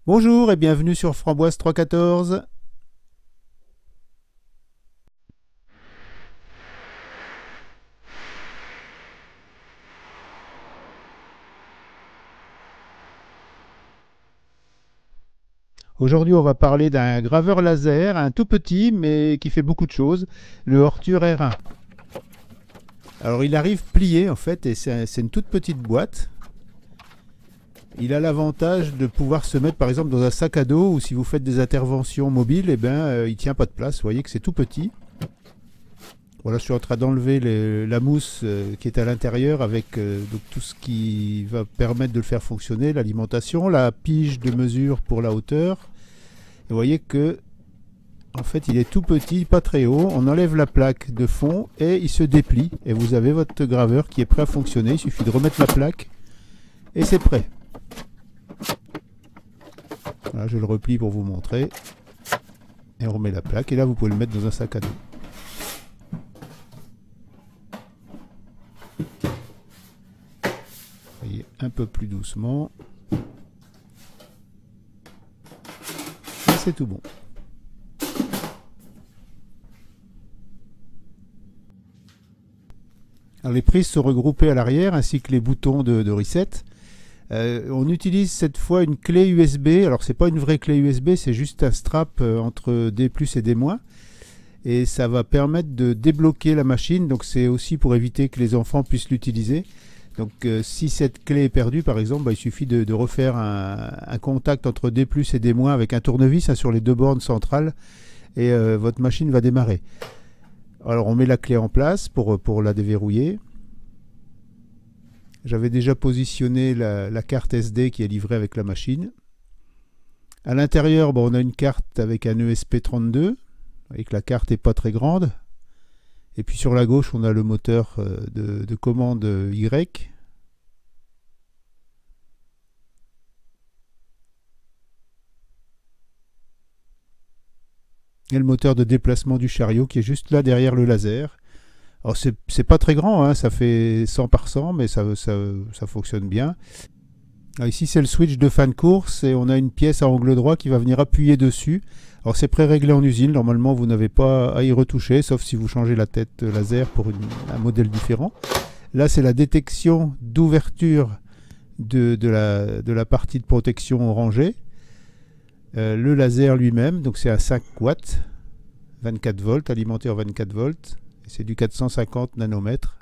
Bonjour et bienvenue sur Framboise 314. Aujourd'hui, on va parler d'un graveur laser, un tout petit mais qui fait beaucoup de choses, le Ortur R1. Alors il arrive plié en fait et c'est une toute petite boîte. Il a l'avantage de pouvoir se mettre par exemple dans un sac à dos ou si vous faites des interventions mobiles, il tient pas de place. Vous voyez que c'est tout petit. Voilà, je suis en train d'enlever la mousse qui est à l'intérieur avec donc tout ce qui va permettre de le faire fonctionner, l'alimentation, la pige de mesure pour la hauteur. Et vous voyez que en fait il est tout petit, pas très haut. On enlève la plaque de fond et il se déplie. Et vous avez votre graveur qui est prêt à fonctionner. Il suffit de remettre la plaque et c'est prêt. Voilà, je le replie pour vous montrer. Et on remet la plaque et là vous pouvez le mettre dans un sac à dos. Voyez, un peu plus doucement. Et c'est tout bon. Alors les prises sont regroupées à l'arrière ainsi que les boutons de reset. On utilise cette fois une clé USB. Alors c'est pas une vraie clé USB, c'est juste un strap entre D+ et D-. Et ça va permettre de débloquer la machine. Donc c'est aussi pour éviter que les enfants puissent l'utiliser. Donc si cette clé est perdue par exemple, il suffit de refaire un contact entre D+ et D- avec un tournevis sur les deux bornes centrales et votre machine va démarrer. Alors on met la clé en place pour la déverrouiller. J'avais déjà positionné la carte SD qui est livrée avec la machine. À l'intérieur, on a une carte avec un ESP32, avec la carte n'est pas très grande. Et puis sur la gauche, on a le moteur de commande Y. Et le moteur de déplacement du chariot qui est juste là derrière le laser. Alors c'est pas très grand, hein, ça fait 100 par 100, mais ça fonctionne bien. Alors ici c'est le switch de fin de course et on a une pièce à angle droit qui va venir appuyer dessus. Alors c'est pré-réglé en usine, normalement vous n'avez pas à y retoucher, sauf si vous changez la tête laser pour un modèle différent. Là c'est la détection d'ouverture de la partie de protection rangée. Le laser lui-même, donc c'est à 5 watts, 24 volts, alimenté en 24 volts, et c'est du 450 nanomètres.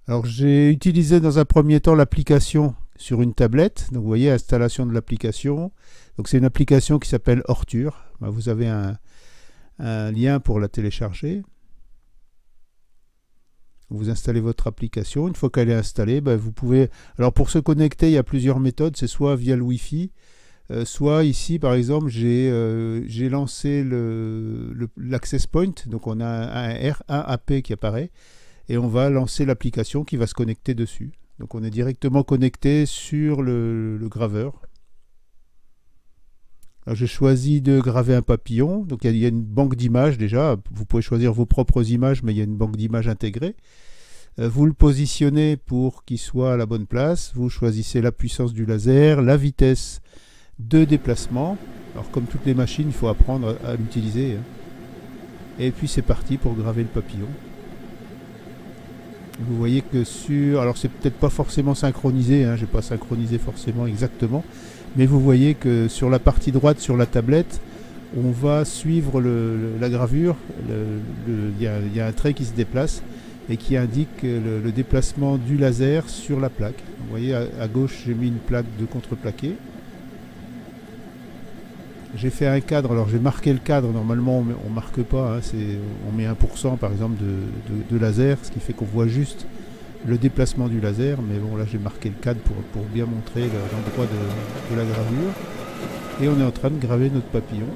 Alors j'ai utilisé dans un premier temps l'application sur une tablette, donc vous voyez installation de l'application, donc c'est une application qui s'appelle Ortur, vous avez un lien pour la télécharger. Vous installez votre application. Une fois qu'elle est installée, vous pouvez... Alors pour se connecter, il y a plusieurs méthodes. C'est soit via le Wi-Fi, soit ici, par exemple, j'ai lancé l'Access Point. Donc on a un R1AP qui apparaît. Et on va lancer l'application qui va se connecter dessus. Donc on est directement connecté sur le graveur. Alors j'ai choisi de graver un papillon. Donc il y a une banque d'images déjà. Vous pouvez choisir vos propres images, mais il y a une banque d'images intégrée. Vous le positionnez pour qu'il soit à la bonne place. Vous choisissez la puissance du laser, la vitesse de déplacement. Alors comme toutes les machines, il faut apprendre à l'utiliser. Et puis c'est parti pour graver le papillon. Vous voyez que sur... Alors c'est peut-être pas forcément synchronisé, je n'ai pas synchronisé forcément exactement. Mais vous voyez que sur la partie droite, sur la tablette, on va suivre la gravure. Il y a un trait qui se déplace et qui indique le déplacement du laser sur la plaque. Vous voyez, à gauche, j'ai mis une plaque de contreplaqué. J'ai fait un cadre, alors j'ai marqué le cadre, normalement on ne marque pas, on met 1% par exemple de laser, ce qui fait qu'on voit juste le déplacement du laser, mais bon là j'ai marqué le cadre pour bien montrer l'endroit de la gravure. Et on est en train de graver notre papillon.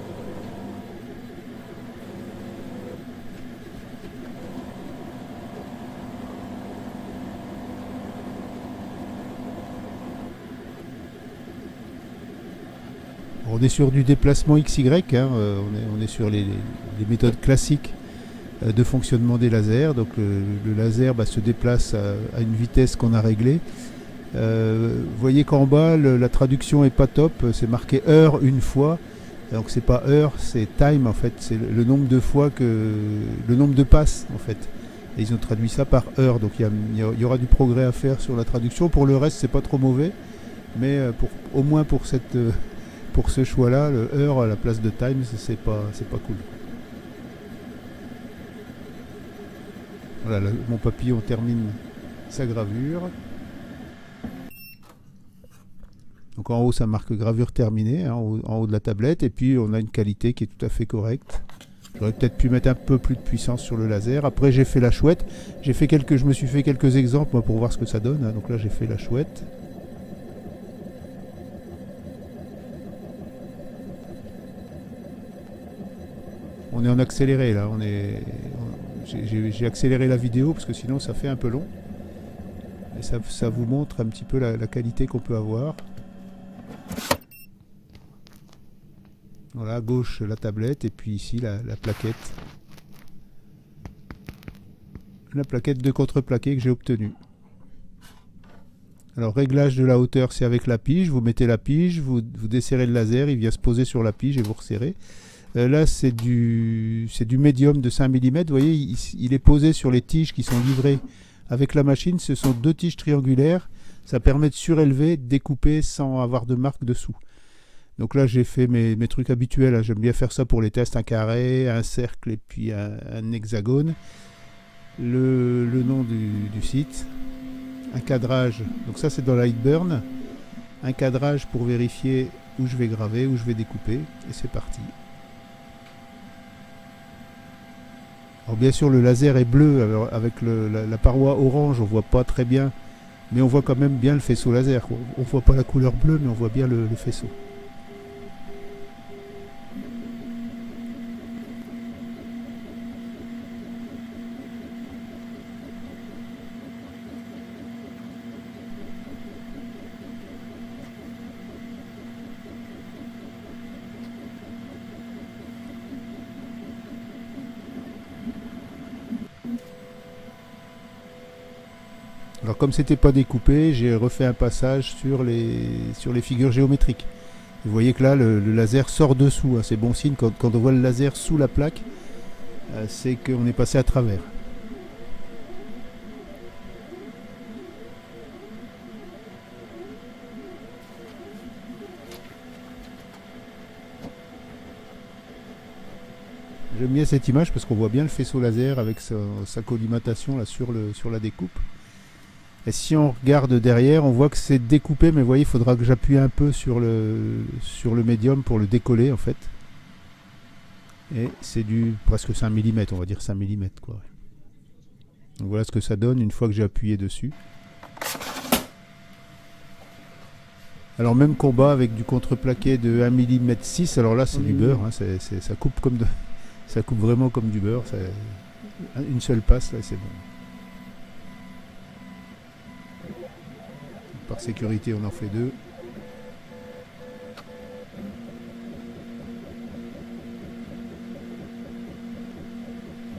On est sur du déplacement XY, on est sur les méthodes classiques de fonctionnement des lasers. Donc le laser se déplace à une vitesse qu'on a réglée. Vous voyez qu'en bas, la traduction est pas top. C'est marqué heure une fois. Donc c'est pas heure, c'est time en fait. C'est le nombre de fois le nombre de passes en fait. Et ils ont traduit ça par heure. Donc il y aura du progrès à faire sur la traduction. Pour le reste, c'est pas trop mauvais. Mais au moins pour ce choix-là, le heure à la place de time, c'est pas cool. Voilà, là, mon papillon termine sa gravure. Donc en haut, ça marque gravure terminée, hein, en haut de la tablette. Et puis on a une qualité qui est tout à fait correcte. J'aurais peut-être pu mettre un peu plus de puissance sur le laser. Après, j'ai fait la chouette. Je me suis fait quelques exemples moi, pour voir ce que ça donne. Hein. Donc là, j'ai fait la chouette. On est en accéléré là. J'ai accéléré la vidéo parce que sinon ça fait un peu long. Et ça vous montre un petit peu la qualité qu'on peut avoir. Voilà, à gauche la tablette et puis ici la plaquette. La plaquette de contreplaqué que j'ai obtenue. Alors réglage de la hauteur, c'est avec la pige. Vous mettez la pige, vous desserrez le laser, il vient se poser sur la pige et vous resserrez. Là c'est du médium de 5 mm. Vous voyez, il est posé sur les tiges qui sont livrées avec la machine. Ce sont deux tiges triangulaires. Ça permet de surélever, de découper sans avoir de marque dessous. Donc là j'ai fait mes trucs habituels. J'aime bien faire ça pour les tests. Un carré, un cercle et puis un hexagone. Le nom du site. Un cadrage. Donc ça c'est dans Lightburn. Un cadrage pour vérifier où je vais graver, où je vais découper. Et c'est parti. Alors bien sûr le laser est bleu, alors avec la paroi orange on voit pas très bien, mais on voit quand même bien le faisceau laser. On voit pas la couleur bleue mais on voit bien le faisceau. Alors comme c'était pas découpé, j'ai refait un passage sur les figures géométriques. Vous voyez que là le laser sort dessous, hein. C'est bon signe quand on voit le laser sous la plaque, c'est qu'on est passé à travers. J'aime bien cette image parce qu'on voit bien le faisceau laser avec sa collimatation là sur la découpe. Et si on regarde derrière, on voit que c'est découpé, mais vous voyez, il faudra que j'appuie un peu sur le médium pour le décoller en fait. Et c'est du presque 5 mm, on va dire 5 mm quoi. Donc voilà ce que ça donne une fois que j'ai appuyé dessus. Alors même combat avec du contreplaqué de 1 mm 6, alors là c'est du beurre, hein, ça coupe ça coupe vraiment comme du beurre, une seule passe là c'est bon. Par sécurité, on en fait deux.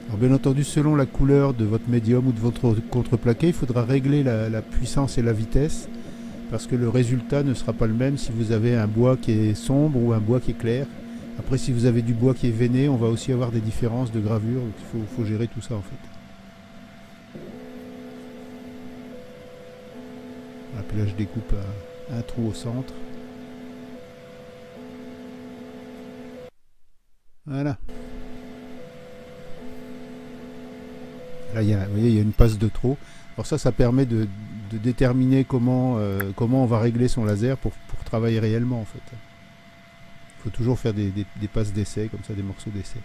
Alors bien entendu, selon la couleur de votre médium ou de votre contreplaqué, il faudra régler la puissance et la vitesse parce que le résultat ne sera pas le même si vous avez un bois qui est sombre ou un bois qui est clair. Après, si vous avez du bois qui est veiné, on va aussi avoir des différences de gravure. Donc il faut gérer tout ça en fait. Et puis là je découpe un trou au centre. Voilà. Là vous voyez, il y a une passe de trop. Alors ça permet de déterminer comment on va régler son laser pour travailler réellement en fait. Il faut toujours faire des passes d'essai, comme ça, des morceaux d'essai.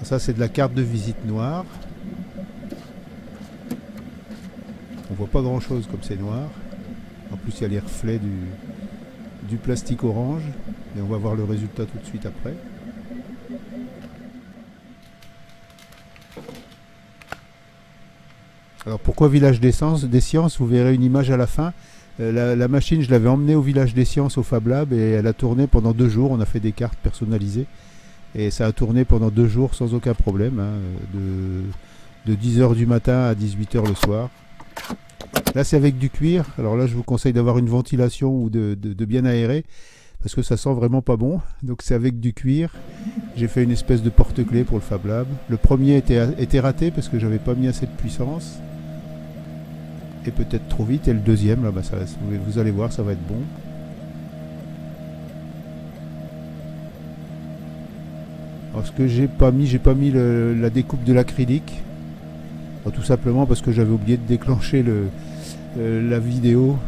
Ça c'est de la carte de visite noire. On voit pas grand chose comme c'est noir. En plus il y a les reflets du plastique orange. Et on va voir le résultat tout de suite après. Alors pourquoi village des sciences? Vous verrez une image à la fin. La machine, je l'avais emmenée au village des sciences au Fab Lab et elle a tourné pendant 2 jours. On a fait des cartes personnalisées. Et ça a tourné pendant 2 jours sans aucun problème. Hein, de 10h du matin à 18h le soir. Là c'est avec du cuir, alors là je vous conseille d'avoir une ventilation ou de bien aérer, parce que ça sent vraiment pas bon. Donc c'est avec du cuir. J'ai fait une espèce de porte-clés pour le Fab Lab. Le premier était raté parce que j'avais pas mis assez de puissance. Et peut-être trop vite. Et le deuxième, là, bah, vous allez voir, ça va être bon. Alors ce que j'ai pas mis la découpe de l'acrylique. Tout simplement parce que j'avais oublié de déclencher la vidéo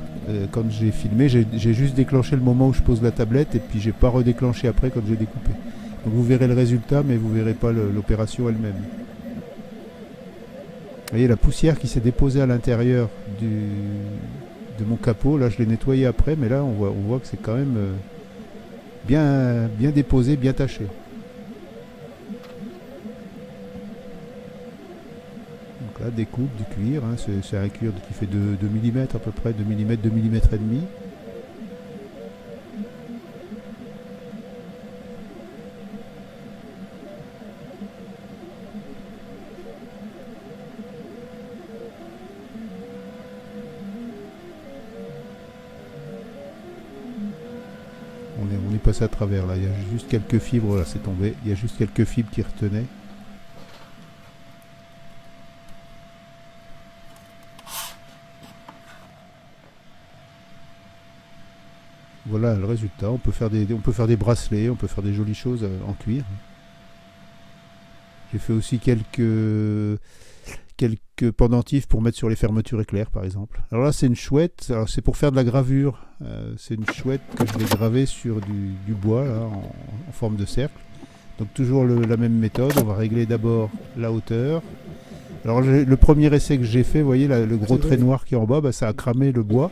quand j'ai filmé. J'ai juste déclenché le moment où je pose la tablette et puis j'ai pas redéclenché après quand j'ai découpé. Donc vous verrez le résultat mais vous verrez pas l'opération elle-même. Vous voyez la poussière qui s'est déposée à l'intérieur de mon capot. Là je l'ai nettoyé après mais là on voit que c'est quand même bien déposé, bien taché. Donc là découpe du cuir, hein, c'est un cuir qui fait 2 mm à peu près, 2 mm, 2 mm et demi. On est passé à travers là, il y a juste quelques fibres, là c'est tombé, il y a juste quelques fibres qui retenaient. Voilà le résultat, on peut faire des bracelets, on peut faire des jolies choses en cuir. J'ai fait aussi quelques pendentifs pour mettre sur les fermetures éclairs par exemple. Alors là c'est une chouette, c'est pour faire de la gravure, c'est une chouette que je vais graver sur du bois là, en forme de cercle. Donc toujours la même méthode, on va régler d'abord la hauteur. Alors le premier essai que j'ai fait, vous voyez là, le gros trait noir qui est en bas, bah, ça a cramé le bois.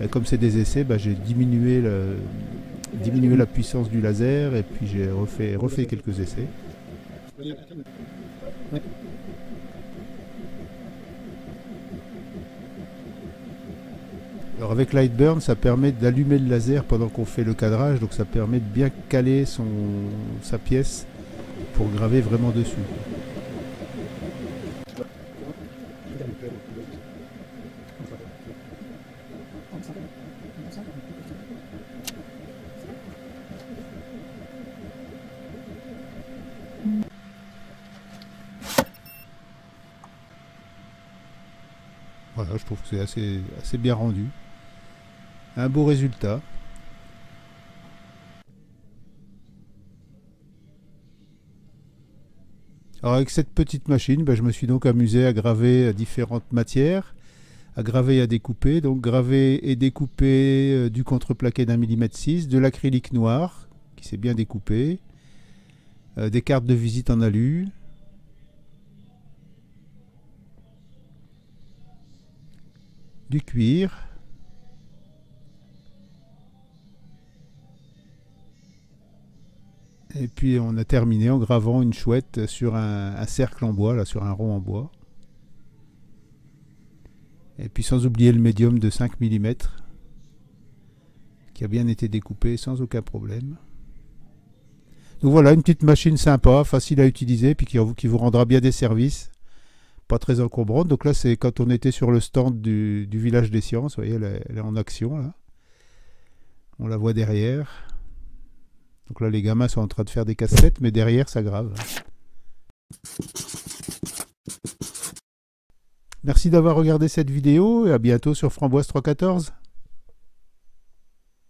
Et comme c'est des essais, bah, j'ai diminué la puissance du laser et puis j'ai refait quelques essais. Alors avec Lightburn, ça permet d'allumer le laser pendant qu'on fait le cadrage, donc ça permet de bien caler sa pièce pour graver vraiment dessus. Voilà, je trouve que c'est assez bien rendu. Un beau résultat. Alors avec cette petite machine, je me suis donc amusé à graver différentes matières, à graver et à découper. Donc graver et découper du contreplaqué d'1 mm 6, de l'acrylique noir qui s'est bien découpé, des cartes de visite en alu, du cuir, et puis on a terminé en gravant une chouette sur un cercle en bois, là, sur un rond en bois. Et puis sans oublier le médium de 5 mm qui a bien été découpé sans aucun problème. Donc voilà, une petite machine sympa, facile à utiliser, puis qui vous rendra bien des services. Pas très encombrante. Donc là c'est quand on était sur le stand du village des sciences. Vous voyez, elle est en action là. On la voit derrière. Donc là les gamins sont en train de faire des cassettes, mais derrière ça grave. Merci d'avoir regardé cette vidéo et à bientôt sur Framboise 314.